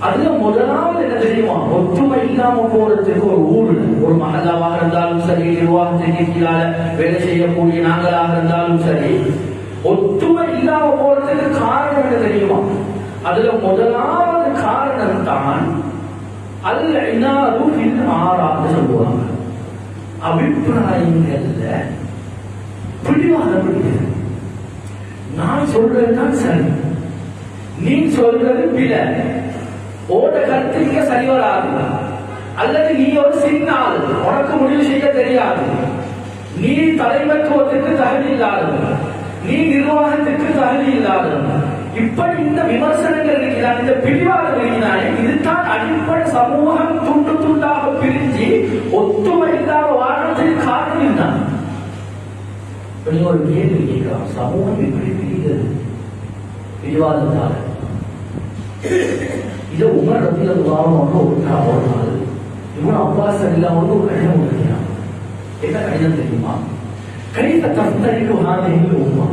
அதுல முதலாவது என்ன தெரியுமா, ஒற்றுமை இல்லாம போறதுக்கு ஒரு ஊர், ஒரு மகளாவாக இருந்தாலும் சரி, நிர்வாகத்திற்கு கீழால வேலை செய்யக்கூடிய நாங்களாக இருந்தாலும் சரி, ஒற்றுமை இல்லாம போறதுக்கு காரணம் என்ன தெரியுமா? அதுல முதலாவது காரணம் தான் ஆறாவது சொல்லுவாங்க, அபிப்பிராயங்கள்ல பிடிவாதம் பிடிக்கிறது. நான் சொல்றதுதான் சரி, நீ சொல்றது பிழை, ஓட கருத்துக்க சரி வராது, அல்லது நீ ஒரு சின்ன ஆள், உனக்கு முடிவு செய்ய தெரியாது, நீ தலைமைத்துவத்திற்கு தகுதி இல்லாதது, நீ நிர்வாகத்திற்கு தகுதி இல்லாதது, இப்படி இந்த விமர்சனங்கள் இருக்கிறார், இந்த பிடிவாதம் இருக்கிறானே, இதுதான் அடிப்படை சமூகம் துண்டு துண்டாக பிரிஞ்சு ஒத்துமை இல்லாத வாழறதுக்கு காரணம் தான். நீங்க ஒரு கேள்வி கேட்கலாம், சமூகம் எப்படி பிரிகிறது? பிடிவாதத்தால். இதை உமர் ரலியல்லாஹு ஒரு நாள் இவன் அப்பாஸ் ரலியல்லாஹு ஒரு கடிதம் எழுதினான். என்ன கடிதம் தெரியுமா? கைஃப தஃப்தரிகு ஹாதிஹில் உம்மா,